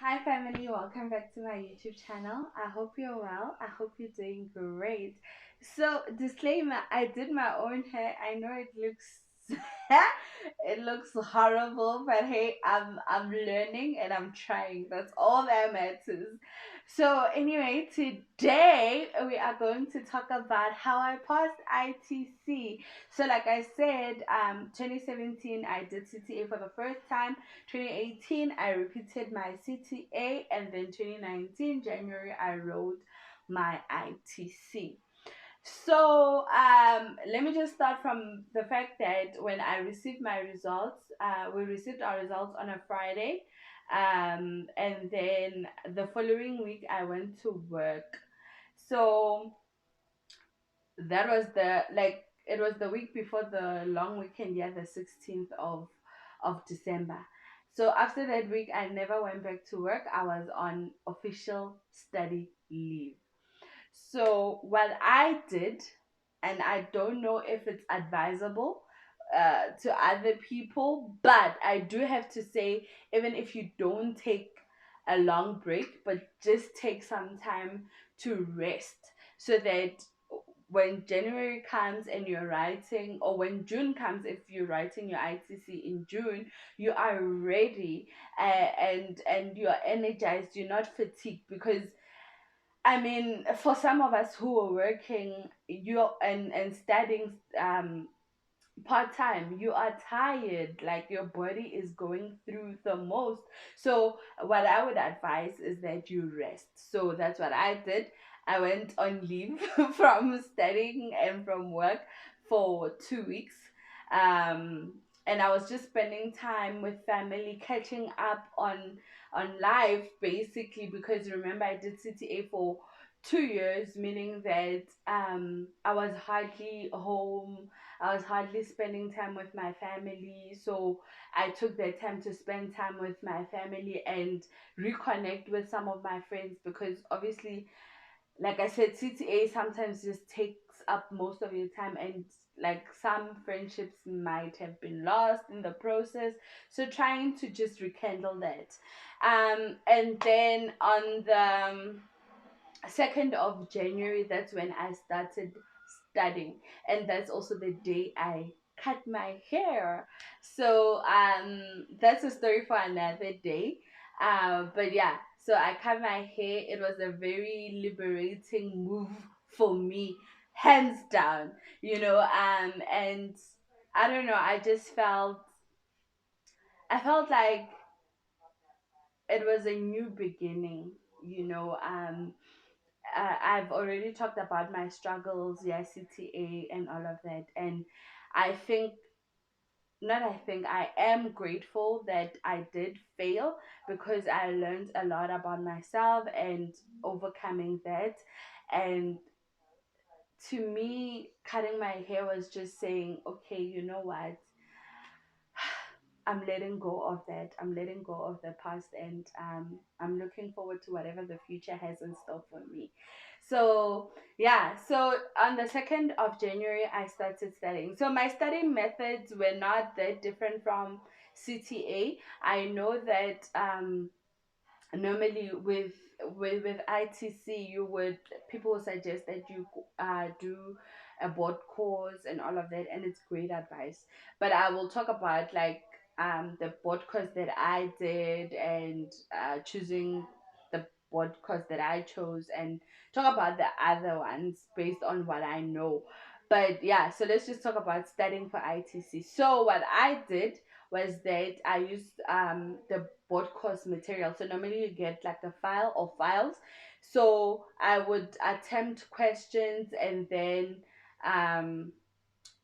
Hi family, welcome back to my YouTube channel. I hope you're well. I hope you're doing great. So, disclaimer, I did my own hair. I know it looks it looks horrible, but hey, I'm learning and I'm trying. That's all that matters. So, anyway, today we are going to talk about how I passed ITC. So, like I said, 2017 I did CTA for the first time. 2018 I repeated my CTA, and then 2019 January I wrote my ITC. So let me just start from the fact that when I received my results, we received our results on a Friday, and then the following week I went to work. So that was the like it was the week before the long weekend, yeah, the 16th of December. So after that week I never went back to work. I was on official study leave. So what I did, and I don't know if it's advisable to other people, but I do have to say, even if you don't take a long break, but just take some time to rest, so that when January comes and you're writing, or when June comes, if you're writing your ITC in June, you are ready, and you're energized, you're not fatigued. Because I mean, for some of us who are working, you and studying part time, you are tired, like your body is going through the most. So what I would advise is that you rest. So that's what I did. I went on leave from studying and from work for 2 weeks. And I was just spending time with family, catching up on life, basically, because remember I did CTA for 2 years, meaning that I was hardly home. I was hardly spending time with my family. So I took that time to spend time with my family and reconnect with some of my friends, because obviously, like I said, CTA sometimes just takes up most of your time, and like some friendships might have been lost in the process. So trying to just rekindle that. And then on the 2nd of January, that's when I started studying, and that's also the day I cut my hair. So that's a story for another day. But yeah, so I cut my hair. It was a very liberating move for me, hands down. And I don't know, I felt like it was a new beginning. I've already talked about my struggles, yeah, CTA and all of that. And I think, not I think, I am grateful that I did fail, because I learned a lot about myself and overcoming that. And to me, cutting my hair was just saying, okay, you know what? I'm letting go of that. I'm letting go of the past, and I'm looking forward to whatever the future has in store for me. So yeah, so on the 2nd of January, I started studying. So my studying methods were not that different from CTA. I know that normally with ITC, people would suggest that you do a board course and all of that, and it's great advice. But I will talk about like the board course that I did, and choosing the board course that I chose, and talk about the other ones based on what I know. But yeah, so let's just talk about studying for ITC. So what I did was that I used the board course material. So normally you get like a file or files. So I would attempt questions and then um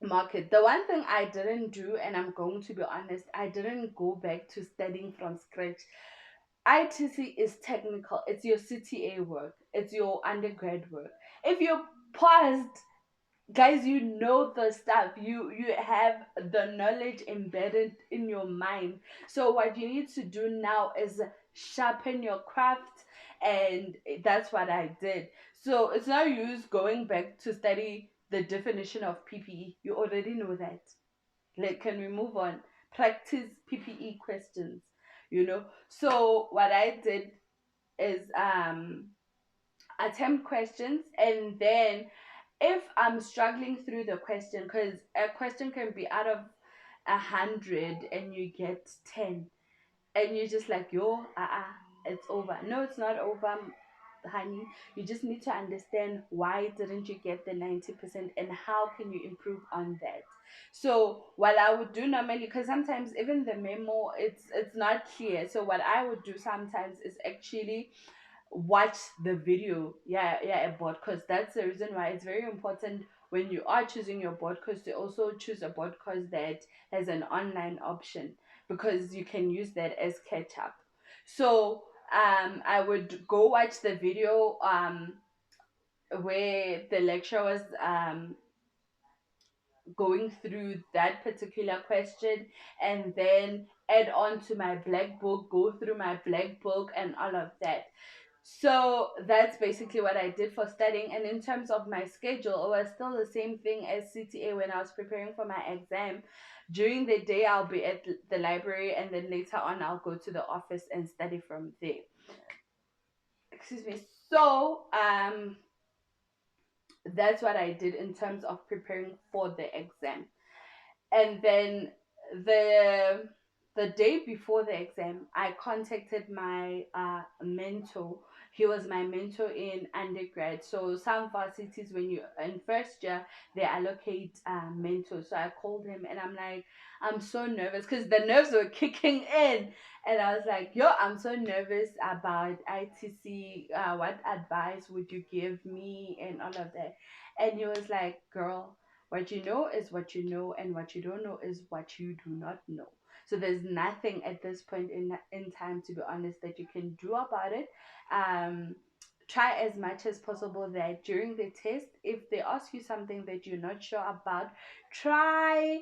mark it. The one thing I didn't do, and I'm going to be honest, I didn't go back to studying from scratch. ITC is technical. It's your CTA work. It's your undergrad work. If you paused, guys, you know the stuff, you have the knowledge embedded in your mind. So what you need to do now is sharpen your craft, and that's what I did. So it's no use going back to study the definition of PPE. You already know that. Like, can we move on? Practice PPE questions. So what I did is attempt questions, and then if I'm struggling through the question, because a question can be out of 100 and you get 10, and you're just like, yo, it's over. No, it's not over, honey. You just need to understand why didn't you get the 90% and how can you improve on that. So what I would do normally, because sometimes even the memo, it's not clear. So what I would do sometimes is actually watch the video. Yeah, a board, because that's the reason why it's very important when you are choosing your board course to also choose a board course that has an online option, because you can use that as catch up. So I would go watch the video where the lecturer was going through that particular question, and then add on to my black book, go through my black book and all of that. So that's basically what I did for studying. And in terms of my schedule, it was still the same thing as CTA when I was preparing for my exam. During the day, I'll be at the library, and then later on, I'll go to the office and study from there. Excuse me. So, that's what I did in terms of preparing for the exam. And then the the day before the exam, I contacted my mentor. He was my mentor in undergrad. So some varsities, when you in first year, they allocate mentors. So I called him and I'm like, I'm so nervous, because the nerves were kicking in, and I was like, yo, I'm so nervous about ITC. What advice would you give me and all of that? And he was like, girl, what you know is what you know, and what you don't know is what you do not know. So there's nothing at this point in time, to be honest, that you can do about it. Um, Try as much as possible that during the test, if they ask you something that you're not sure about, try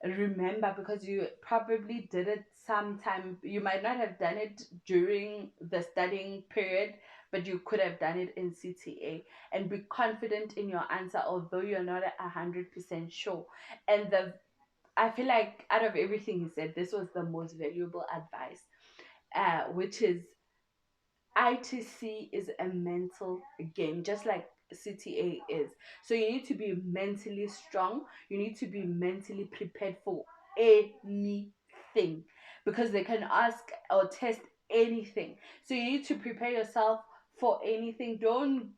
remember, because you probably did it sometime. You might not have done it during the studying period, but you could have done it in CTA, and be confident in your answer, although you're not 100% sure. And the I feel like out of everything he said, this was the most valuable advice, which is ITC is a mental game, just like CTA is. So you need to be mentally strong. You need to be mentally prepared for anything, because they can ask or test anything. So you need to prepare yourself for anything. Don't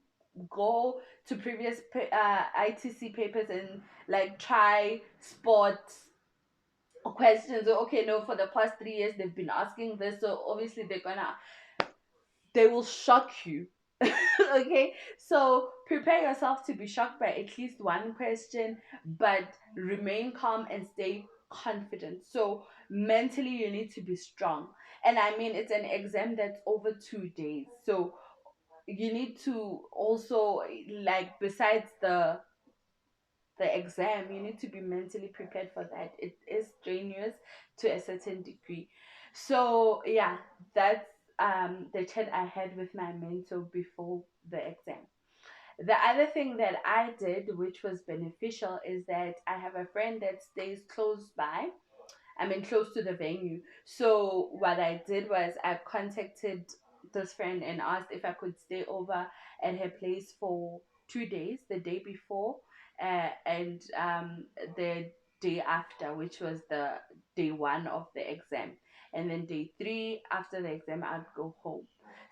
go to previous ITC papers and like try sports questions. Okay, no, for the past 3 years they've been asking this, so obviously they will shock you. Okay, so prepare yourself to be shocked by at least one question, but remain calm and stay confident. So mentally you need to be strong. And I mean, it's an exam that's over 2 days, so you need to also, like, besides the exam, you need to be mentally prepared for that. It is strenuous to a certain degree. So yeah, that's the chat I had with my mentor before the exam. The other thing that I did, which was beneficial, is that I have a friend that stays close by. I mean, close to the venue. So what I did was I contacted this friend and asked if I could stay over at her place for 2 days, the day before, and the day after, which was the day one of the exam. And then day three, after the exam, I'd go home.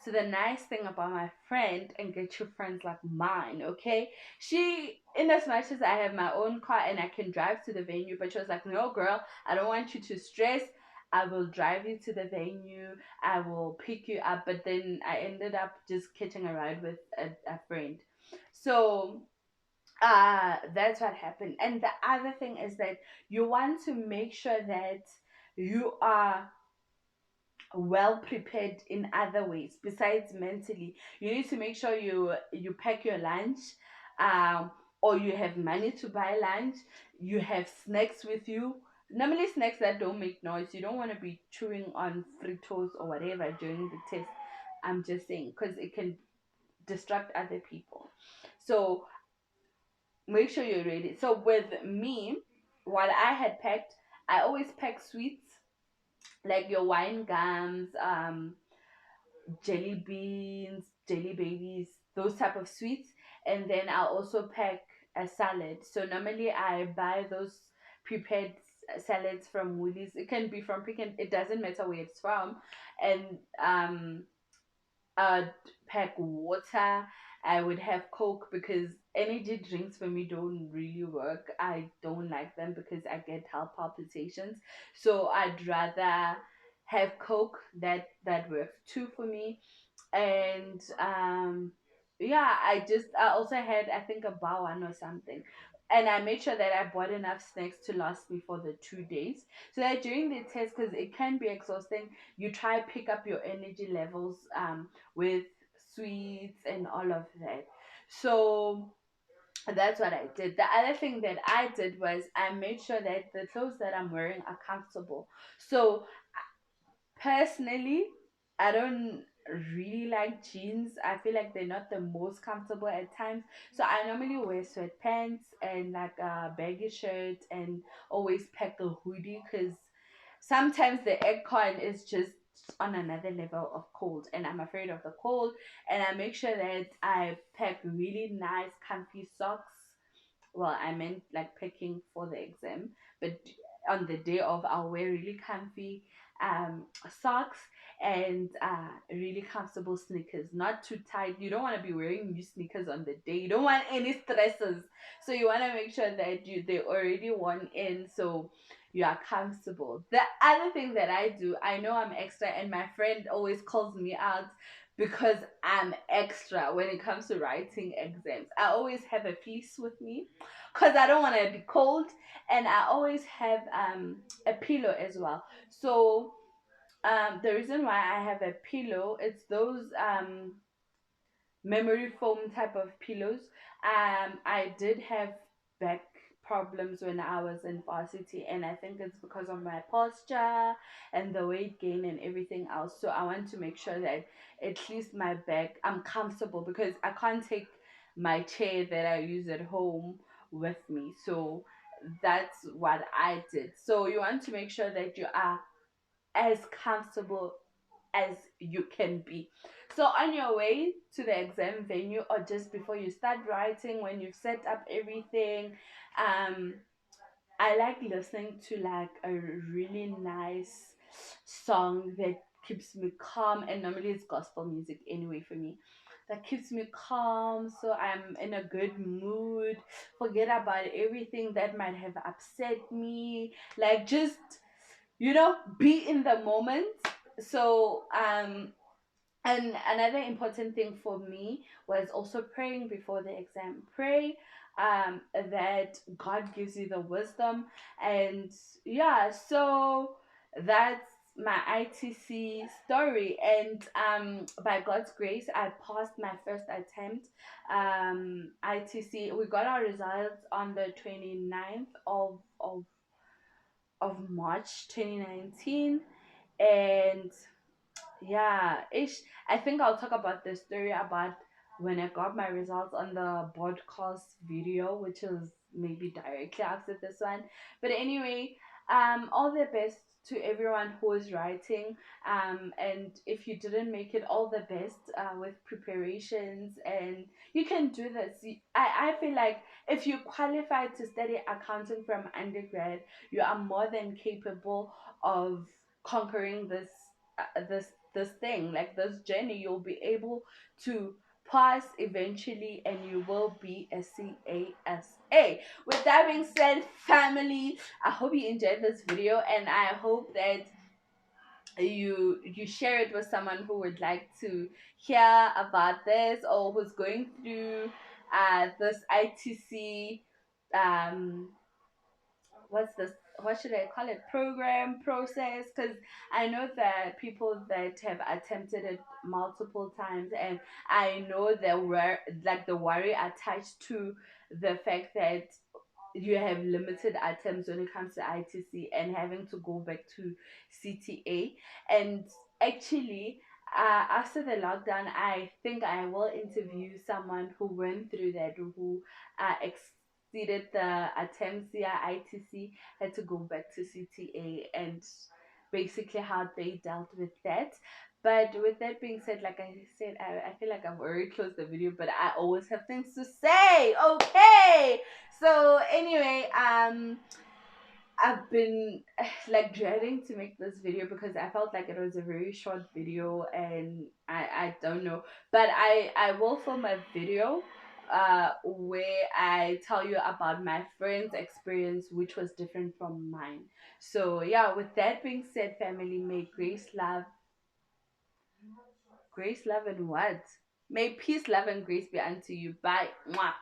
So the nice thing about my friend, and get your friends like mine, okay? She, in as much as I have my own car and I can drive to the venue, but she was like, no, girl, I don't want you to stress. I will drive you to the venue. I will pick you up. But then I ended up just catching a ride with a friend. So that's what happened. And the other thing is that you want to make sure that you are well prepared in other ways besides mentally. You need to make sure you pack your lunch, um or you have money to buy lunch. You have snacks with you, normally snacks that don't make noise. You don't want to be chewing on fritos or whatever during the test. I'm just saying, because it can distract other people. So make sure you're ready. So with me, what I had packed, I always pack sweets, like your wine gums, jelly beans, jelly babies, those type of sweets. And then I'll also pack a salad. So normally I buy those prepared salads from Woolies. It can be from Pick and it doesn't matter where it's from. And I'd pack water. I would have Coke because energy drinks for me don't really work. I don't like them because I get heart palpitations. So I'd rather have Coke. That works too for me. And yeah, I also had, I think, a bawan or something. And I made sure that I bought enough snacks to last me for the 2 days, so that during the test, because it can be exhausting, you try pick up your energy levels with sweets and all of that. So that's what I did. The other thing that I did was I made sure that the clothes that I'm wearing are comfortable. So personally, I don't really like jeans. I feel like they're not the most comfortable at times. So I normally wear sweatpants and like a baggy shirt, and always pack a hoodie because sometimes the aircon is just on another level of cold, and I'm afraid of the cold. And I make sure that I pack really nice comfy socks. Well, I meant like packing for the exam, but on the day of, I'll wear really comfy socks and really comfortable sneakers, not too tight. You don't want to be wearing new sneakers on the day. You don't want any stresses, so you want to make sure that they already worn in, so you are comfortable. The other thing that I do, I know I'm extra, and my friend always calls me out because I'm extra when it comes to writing exams. I always have a fleece with me because I don't want to be cold, and I always have a pillow as well. So the reason why I have a pillow, it's those memory foam type of pillows. I did have back problems when I was in varsity, and I think it's because of my posture and the weight gain and everything else. So I want to make sure that at least my back, I'm comfortable, because I can't take my chair that I use at home with me. So that's what I did. So you want to make sure that you are as comfortable as you can be. So on your way to the exam venue, or just before you start writing, when you've set up everything, um, I like listening to like a really nice song that keeps me calm, and normally it's gospel music anyway for me. That keeps me calm, so I'm in a good mood. Forget about everything that might have upset me. Like, just, be in the moment. So and another important thing for me was also praying before the exam. Pray that God gives you the wisdom. And yeah, so that's my ITC story. And by God's grace, I passed my first attempt. ITC, we got our results on the 29th of March 2019. And yeah, I think I'll talk about the story about when I got my results on the broadcast video, which is maybe directly after this one. But anyway, all the best to everyone who is writing. And if you didn't make it, all the best with preparations, and you can do this. I feel like if you qualify to study accounting from undergrad, you are more than capable of conquering this thing, like this journey. You'll be able to pass eventually, and you will be a CASA. With that being said, family, I hope you enjoyed this video, and I hope that you share it with someone who would like to hear about this, or who's going through this ITC, um what's this, what should I call it, program process, because I know that people that have attempted it multiple times, and I know there were like the worry attached to the fact that you have limited items when it comes to ITC, and having to go back to CTA. And actually, after the lockdown, I think I will interview someone who went through that, who exceeded the attempts. Yeah, ITC had to go back to CTA, and basically how they dealt with that. But with that being said, like I said, I feel like I've already closed the video, but I always have things to say. Okay. So anyway, I've been like dreading to make this video because I felt like it was a very short video, and I don't know, but I will film a video where I tell you about my friend's experience, which was different from mine. So yeah, with that being said, family, may grace, love, and what? May peace, love, and grace be unto you. Bye. Mwah.